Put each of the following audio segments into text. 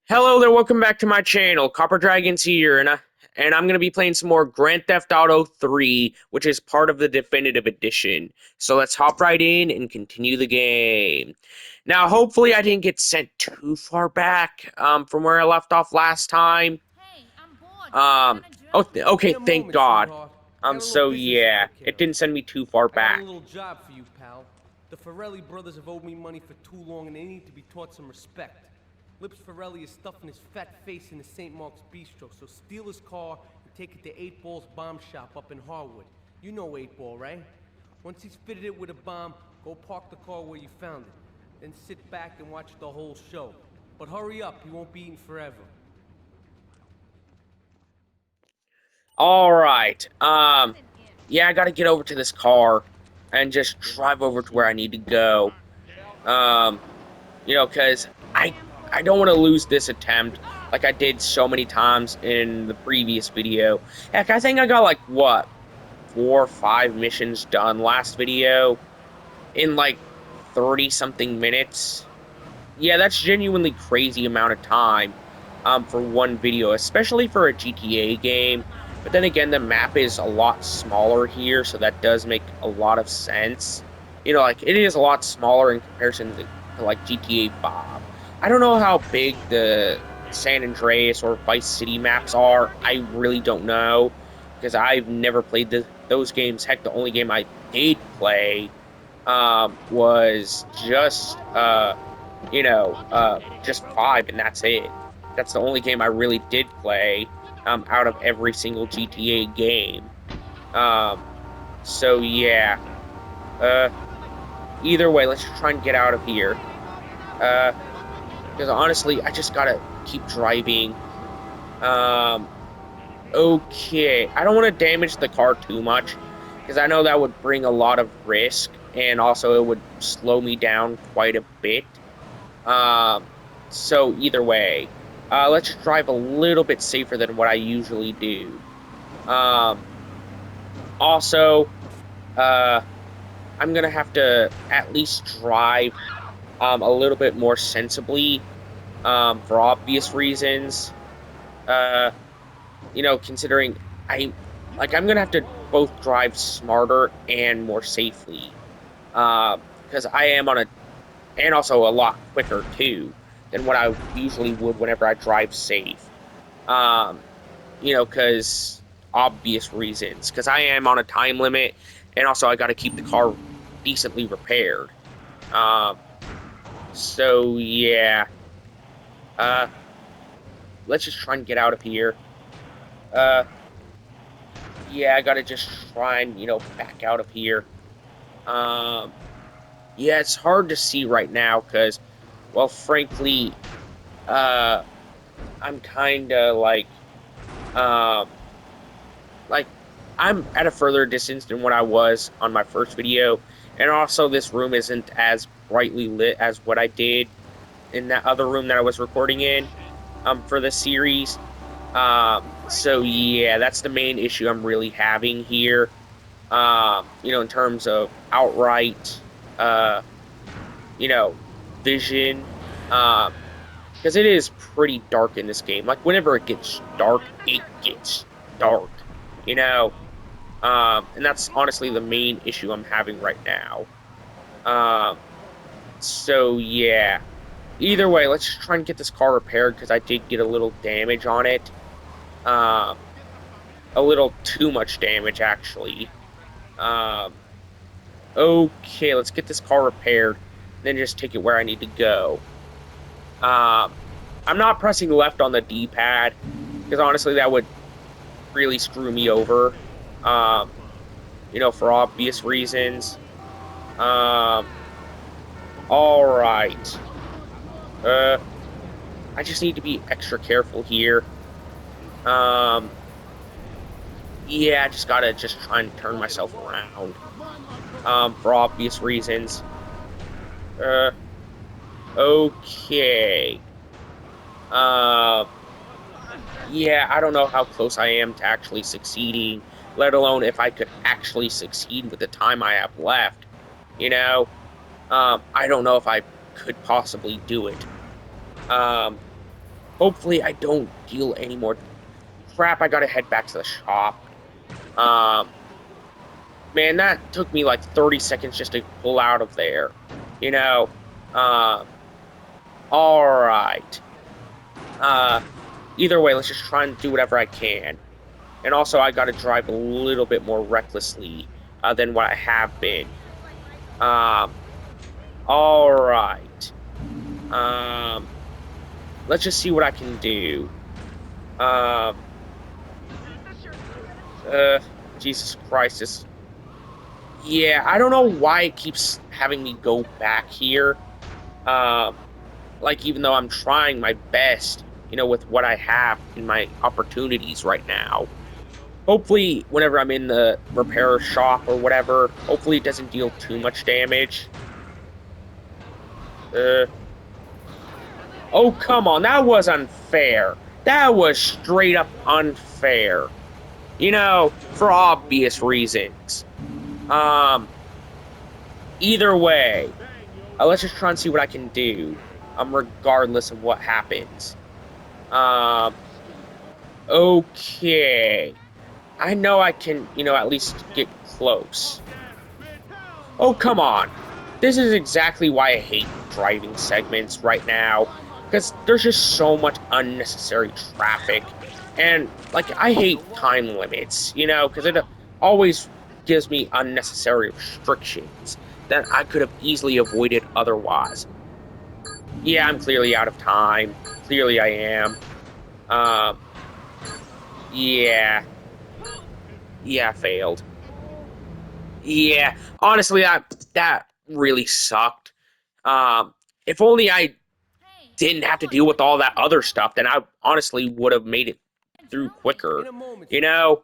Hello there, welcome back to my channel. Copper Dragon's here, and I'm gonna be playing some more Grand Theft Auto 3, which is part of the definitive edition. So let's hop right in and continue the game. Now, hopefully, I didn't get sent too far back from where I left off last time. Hey, I'm bored. Um, Got a oh, job? okay, In a thank moment, God. sweetheart. I got a little So business to yeah, take care it of. didn't send me too far I got a back. little job for you, pal. The Farelli brothers have owed me money for too long, and they need to be taught some respect. Lips Farelli is stuffing his fat face in the St. Mark's Bistro, so steal his car and take it to 8 Ball's bomb shop up in Harwood. You know 8 Ball, right? Once he's fitted it with a bomb, go park the car where you found it. Then sit back and watch the whole show. But hurry up, he won't be eating forever. All right. Yeah, I gotta get over to this car and just drive over to where I need to go. Um, because I don't want to lose this attempt like I did so many times in the previous video. Heck, I think I got like what 4 or 5 missions done last video in like 30 something minutes. Yeah, that's genuinely crazy amount of time for one video, especially for a GTA game. But then again, the map is a lot smaller here, so that does make a lot of sense. Like it is a lot smaller in comparison to like GTA 5. I don't know how big the San Andreas or Vice City maps are. I really don't know because I've never played those games. Heck, the only game I did play was just 5, and that's it. That's the only game I really did play out of every single GTA game. Um, so yeah. Uh, Either way, let's try and get out of here. Uh, because honestly, I just gotta keep driving. Um, okay. I don't want to damage the car too much because I know that would bring a lot of risk, and also it would slow me down quite a bit. Um, so either way, let's just drive a little bit safer than what I usually do. Um, Also, uh, I'm gonna have to at least drive a little bit more sensibly for obvious reasons. Uh, Considering I'm gonna have to both drive smarter and more safely. Because I am on a and also a lot quicker too than what I usually would whenever I drive safe. Um, because obvious reasons. Because I am on a time limit, and also I got to keep the car decently repaired. Um, so yeah. Uh, let's just try and get out of here. Uh, yeah, I gotta just try and back out of here. Um, yeah, it's hard to see right now because, well, frankly, uh, I'm kind of um, like I'm at a further distance than what I was on my first video, and also this room isn't as brightly lit as what I did in that other room that I was recording in for the series. So yeah, that's the main issue I'm really having here. In terms of outright uh, you know, vision. Because it is pretty dark in this game. Like whenever it gets dark, it gets dark. You know, and that's honestly the main issue I'm having right now. Um, so yeah. Either way, let's just try and get this car repaired because I did get a little damage on it. Um, a little too much damage actually. Um, okay, let's get this car repaired, then just take it where I need to go. Um, I'm not pressing left on the D-pad because honestly that would really screw me over. Um, for obvious reasons. Um, all right. Uh, I just need to be extra careful here. Um, yeah, I just gotta try and turn myself around. For obvious reasons. Uh, okay. Uh, yeah, I don't know how close I am to actually succeeding, let alone if I could actually succeed with the time I have left. You know, I don't know if I could possibly do it. Um, Hopefully I don't deal any more crap. I gotta head back to the shop. Um, Man, that took me like 30 seconds just to pull out of there. You know, um, all right. Uh, Either way, let's just try and do whatever I can. And also, I gotta drive a little bit more recklessly than what I have been. Um, all right. Um, let's just see what I can do. Um, uh, Jesus Christ, yeah, I don't know why it keeps having me go back here. Um, like even though I'm trying my best, with what I have in my opportunities right now. Hopefully, whenever I'm in the repair shop or whatever, hopefully it doesn't deal too much damage. Uh, oh, come on, that was unfair. That was straight up unfair. For obvious reasons. Um, Either way, let's just try and see what I can do. Regardless of what happens. Um, okay. I know I can, at least get close. Oh, come on. This is exactly why I hate driving segments right now, because there's just so much unnecessary traffic. And, like, I hate time limits, because it always gives me unnecessary restrictions that I could have easily avoided otherwise. Yeah, I'm clearly out of time. Clearly I am. Um, yeah. Yeah, I failed. Yeah, honestly, that really sucked. Um, if only I didn't have to deal with all that other stuff, then I honestly would have made it through In quicker. a moment, You sir. know,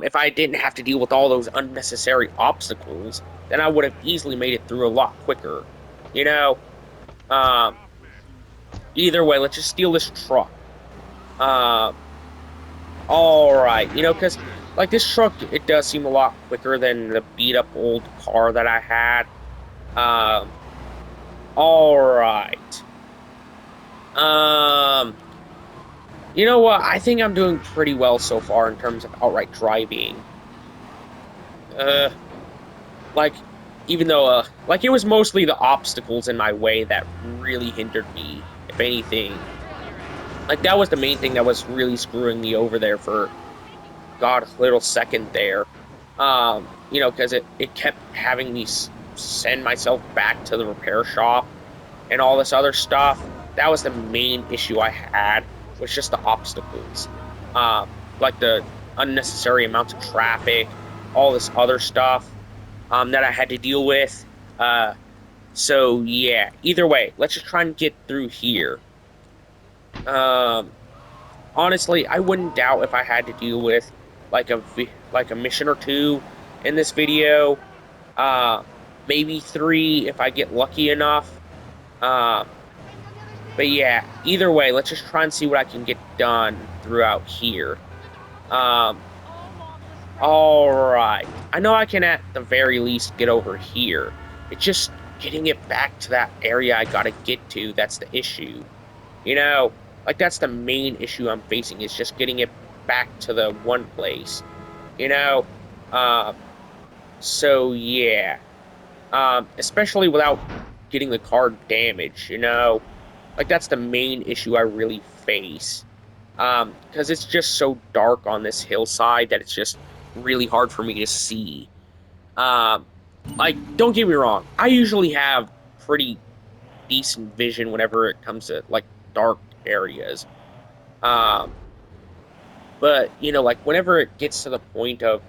if I didn't have to deal with all those unnecessary obstacles, then I would have easily made it through a lot quicker. You know, um, Either way, let's just steal this truck. Um, all right, because like this truck, it does seem a lot quicker than the beat up old car that I had. Um, all right. Um, you know what? I think I'm doing pretty well so far in terms of outright driving. Uh, like, even though, like, it was mostly the obstacles in my way that really hindered me, if anything. Like, that was the main thing that was really screwing me over there for, God, a little second there. Because it kept having me send myself back to the repair shop and all this other stuff. That was the main issue I had, was just the obstacles. Like the unnecessary amounts of traffic, all this other stuff that I had to deal with. So yeah, either way, let's just try and get through here. Um, Honestly, I wouldn't doubt if I had to deal with like a mission or two in this video. Uh, Maybe three if I get lucky enough. Um, but yeah, either way, let's just try and see what I can get done throughout here. Um, all right. I know I can at the very least get over here. It's just getting it back to that area I gotta get to that's the issue. You know, like that's the main issue I'm facing is just getting it back to the one place. You know, um, so yeah, especially without getting the car damaged. Like that's the main issue I really face. Because it's just so dark on this hillside that it's just really hard for me to see. Um, like, don't get me wrong, I usually have pretty decent vision whenever it comes to like dark areas. Um, but like whenever it gets to the point of,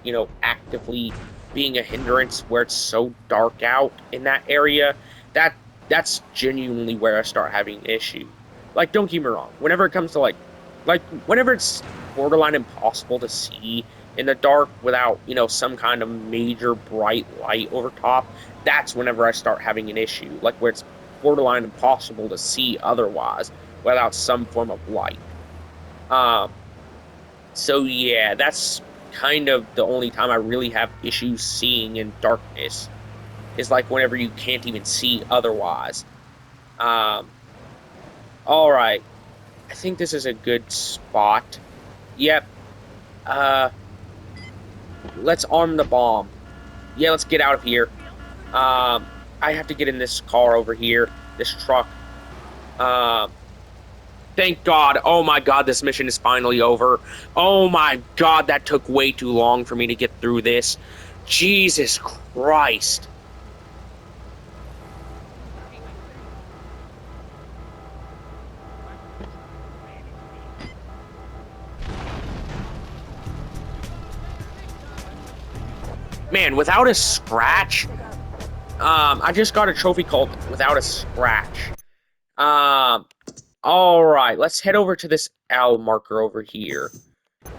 actively being a hindrance where it's so dark out in that area, that that's genuinely where I start having an issue. Like, don't get me wrong, whenever it comes to like whenever it's borderline impossible to see in the dark without, some kind of major bright light over top, that's whenever I start having an issue. Like where it's borderline impossible to see otherwise without some form of light. Um, so yeah, that's kind of the only time I really have issues seeing in darkness is like whenever you can't even see otherwise. Um, all right. I think this is a good spot. Yep. Uh, let's arm the bomb. Yeah, let's get out of here. I have to get in this car over here, this truck. Um, thank God. Oh my God, this mission is finally over. Oh my God, that took way too long for me to get through this. Jesus Christ. Man, without a scratch, I just got a trophy called without a scratch. Um, all right, let's head over to this L marker over here.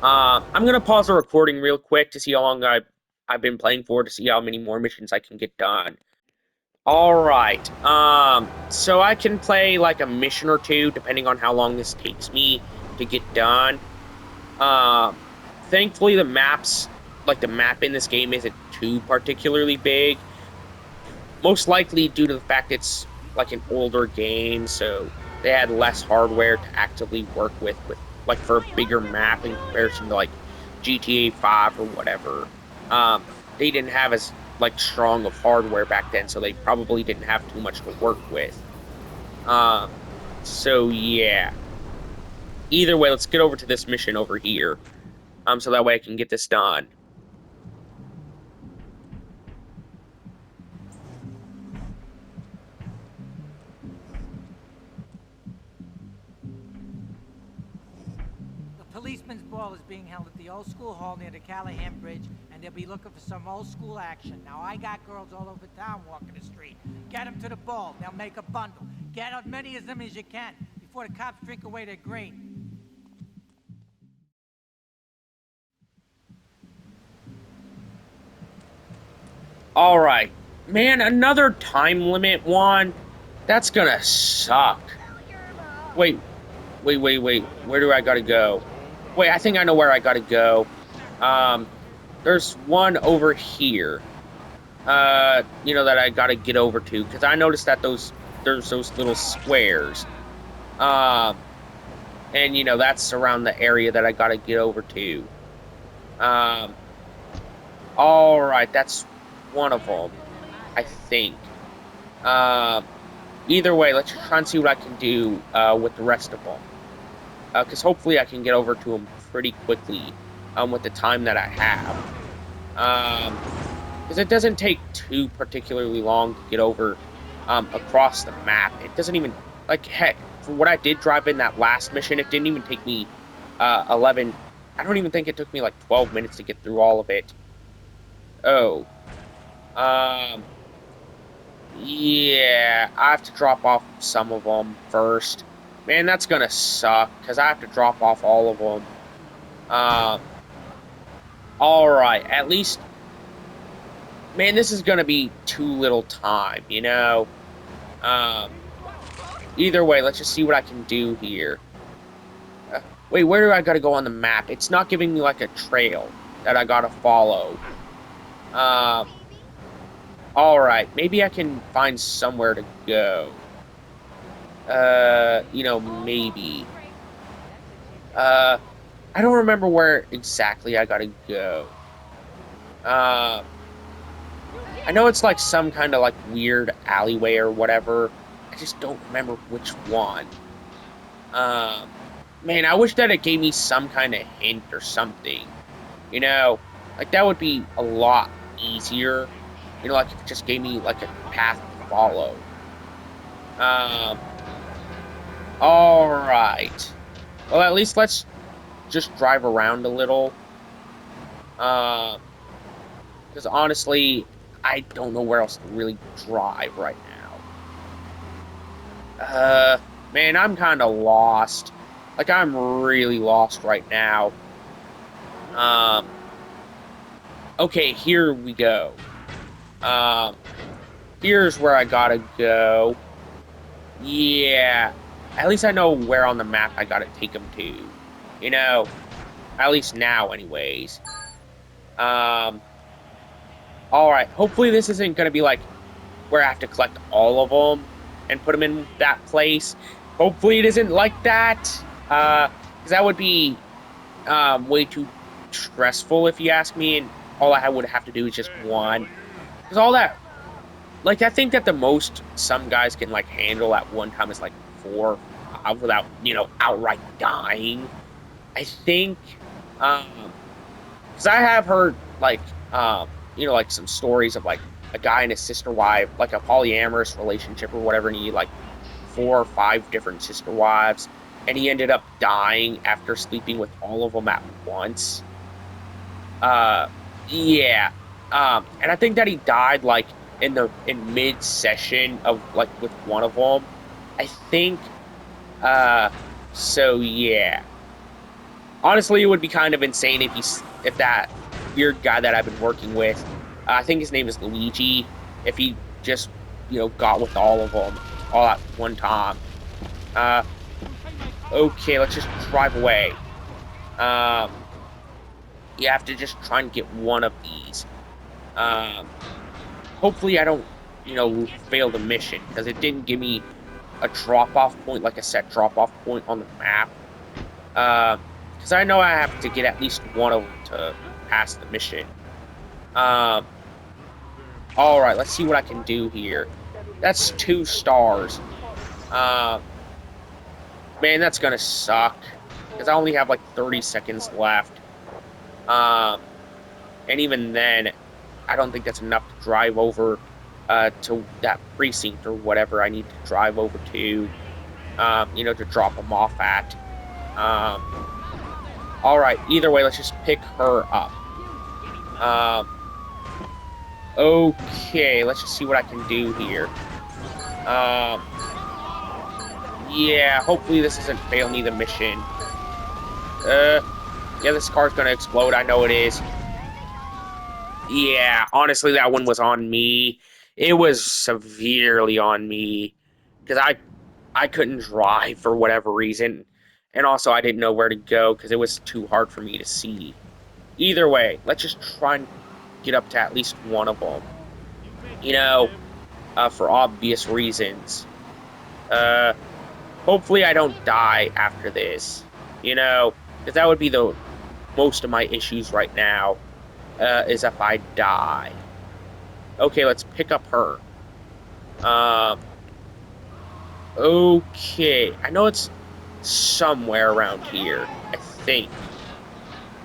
I'm gonna pause the recording real quick to see how long I've been playing for to see how many more missions I can get done. All right. So I can play like a mission or two depending on how long this takes me to get done. Um, thankfully the map in this game isn't too particularly big. Most likely due to the fact it's like an older game, so they had less hardware to actively work with like for a bigger map in comparison to like GTA 5 or whatever. They didn't have as like strong of hardware back then, so they probably didn't have too much to work with. Um, so yeah. Either way, let's get over to this mission over here. So that way I can get this done. The policeman's ball is being held at the old school hall near the Callahan Bridge, and they'll be looking for some old school action. Now, I got girls all over town walking the street. Get them to the ball. They'll make a bundle. Get as many of them as you can before the cops drink away their green. All right. Man, another time limit one? That's gonna suck. Wait, wait. Where do I gotta go? Wait, I think I know where I gotta go. Um, there's one over here. That I gotta get over to, because I noticed that there's those little squares. Um, and that's around the area that I gotta get over to. Um, all right, that's one of them, I think. Um, either way, let's try and see what I can do with the rest of them. Because hopefully I can get over to them pretty quickly with the time that I have. Because it doesn't take too particularly long to get over across the map. It doesn't even, like, heck, for what I did drive in that last mission, it didn't even take me 11, I don't even think it took me like 12 minutes to get through all of it. Oh. Yeah, I have to drop off some of them first. Man, that's gonna suck, because I have to drop off all of them. Um, alright, at least... Man, this is gonna be too little time. Um, either way, let's just see what I can do here. Wait, where do I gotta go on the map? It's not giving me, like, a trail that I gotta follow. Alright, maybe I can find somewhere to go. Maybe. I don't remember where exactly I gotta go. I know it's like some kind of like weird alleyway or whatever. I just don't remember which one. Man, I wish that it gave me some kind of hint or something. Like that would be a lot easier. Like if it just gave me like a path to follow. Alright. Well, at least let's just drive around a little. Because honestly, I don't know where else to really drive right now. Man, I'm kind of lost. Like, I'm really lost right now. Okay, here we go. Here's where I gotta go. Yeah. At least I know where on the map I gotta take them to. At least now, anyways. Alright, hopefully this isn't gonna be, like, where I have to collect all of them and put them in that place. Hopefully it isn't like that. Because that would be way too stressful if you ask me, and all I would have to do is just one. Because all that, like, I think that the most some guys can like handle at one time is like 4 or 5 without outright dying. I think, because I have heard like like some stories of like a guy and his sister wife, like a polyamorous relationship or whatever, and he like 4 or 5 different sister wives, and he ended up dying after sleeping with all of them at once. Uh, yeah. And I think that he died like in mid session of like with one of them. I think. Uh, so yeah. Honestly, it would be kind of insane if that weird guy that I've been working with, I think his name is Luigi, if he just got with all of them all at one time. Uh, okay, let's just drive away. Um, you have to just try and get one of these. Um, hopefully I don't, fail the mission because it didn't give me a drop-off point, like a set drop-off point on the map. Because I know I have to get at least one of them to pass the mission. Um, all right, let's see what I can do here. That's 2 stars. Um, man, that's gonna suck because I only have like 30 seconds left. Um, and even then, I don't think that's enough to drive over to that precinct or whatever I need to drive over to, to drop them off at. Um, all right, either way, let's just pick her up. Um, okay, let's just see what I can do here. Um, yeah, hopefully this doesn't fail me the mission. Yeah, this car's gonna explode. I know it is. Yeah, honestly, that one was on me. It was severely on me because I couldn't drive for whatever reason, and also I didn't know where to go because it was too hard for me to see. Either way, let's just try and get up to at least one of them. For obvious reasons. Uh, hopefully I don't die after this. Because that would be the most of my issues right now. Is if I die. Okay, let's pick up her. Um, okay, I know it's somewhere around here. I think.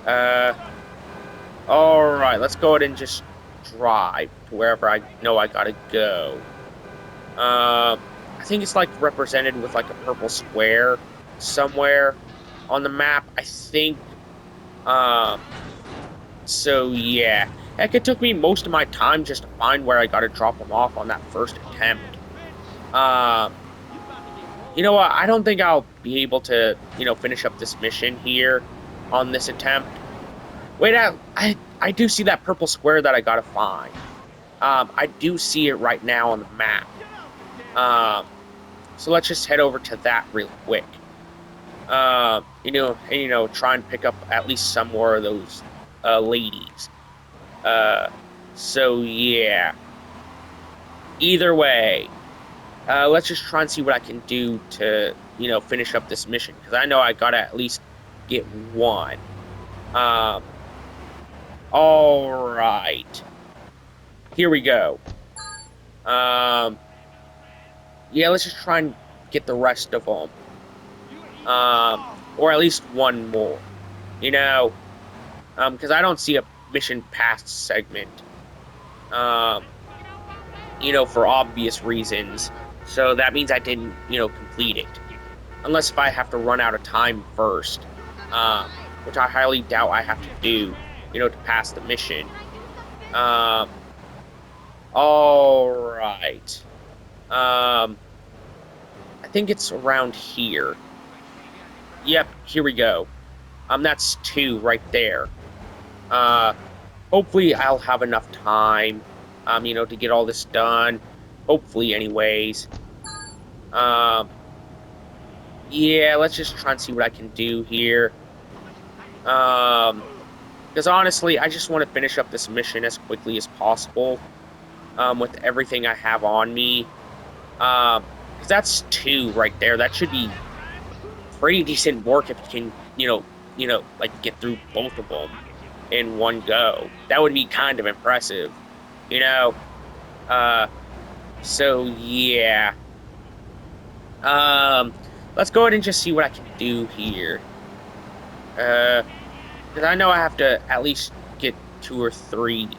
Uh, all right, let's go ahead and just drive to wherever I know I gotta go. I think it's like represented with like a purple square somewhere on the map. I think. Um, so yeah. Heck, it took me most of my time just to find where I gotta drop them off on that first attempt. Um, you know what? I don't think I'll be able to, finish up this mission here on this attempt. Wait, I do see that purple square that I gotta find. I do see it right now on the map. Um, so let's just head over to that real quick. And, try and pick up at least some more of those ladies. So yeah. Either way, let's just try and see what I can do to, finish up this mission because I know I gotta at least get one. Um, all right. Here we go. Yeah, let's just try and get the rest of them. Or at least one more. Because I don't see a mission past segment. Um, for obvious reasons. So that means I didn't, complete it. Unless if I have to run out of time first. Which I highly doubt I have to do, to pass the mission. Alright. I think it's around here. Yep, here we go. That's 2 right there. Hopefully I'll have enough time, to get all this done. Hopefully, anyways. Yeah, let's just try and see what I can do here. Because honestly, I just want to finish up this mission as quickly as possible, with everything I have on me. Because that's 2 right there. That should be pretty decent work if you can, like get through both of them in one go. That would be kind of impressive, you know. Uh, so yeah. Um, let's go ahead and just see what I can do here. Because I know I have to at least get 2 or 3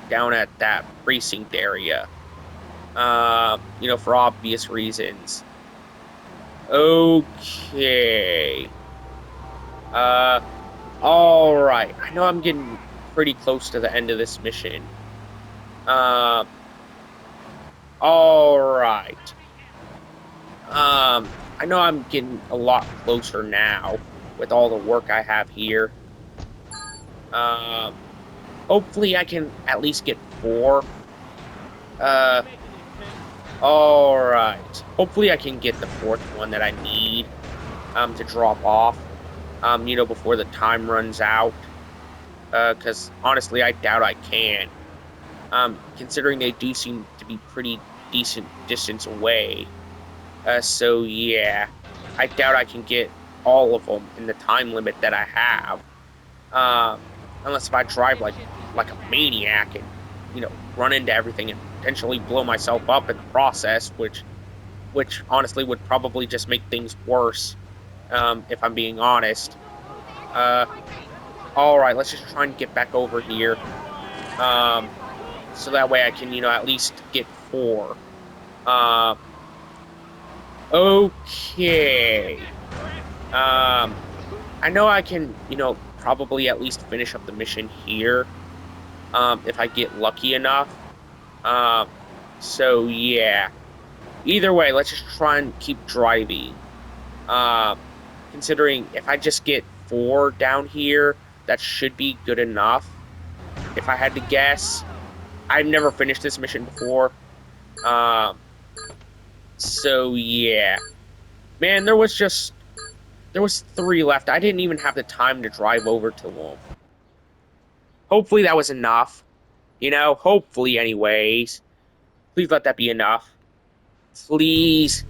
down at that precinct area. For obvious reasons. Okay. Uh, all right. I know I'm getting pretty close to the end of this mission. Um, all right. I know I'm getting a lot closer now with all the work I have here. Um, hopefully I can at least get 4. Uh, all right. Hopefully I can get the 4th one that I need, to drop off, before the time runs out. Because honestly, I doubt I can. Considering they do seem to be pretty decent distance away. So yeah, I doubt I can get all of them in the time limit that I have. Unless if I drive like a maniac and run into everything and potentially blow myself up in the process, which honestly would probably just make things worse. If I'm being honest. Uh, all right, let's just try and get back over here. So that way I can at least get 4. Uh, okay. I know I can, probably at least finish up the mission here, if I get lucky enough. Um, so yeah. Either way, let's just try and keep driving. Um, Considering if I just get 4 down here, that should be good enough. If I had to guess, I've never finished this mission before. So yeah. Man, there was 3 left. I didn't even have the time to drive over to them. Hopefully that was enough. Hopefully anyways. Please let that be enough. Please.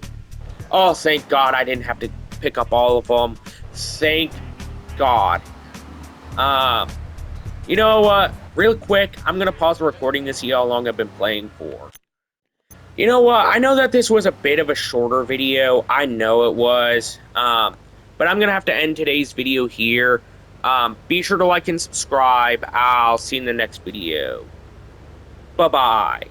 Oh, thank God I didn't have to pick up all of them. Thank God. Um, you know what? Real quick, I'm gonna pause the recording to see how long I've been playing for. You know what? I know that this was a bit of a shorter video. I know it was. But I'm gonna have to end today's video here. Be sure to like and subscribe. I'll see you in the next video. Bye-bye.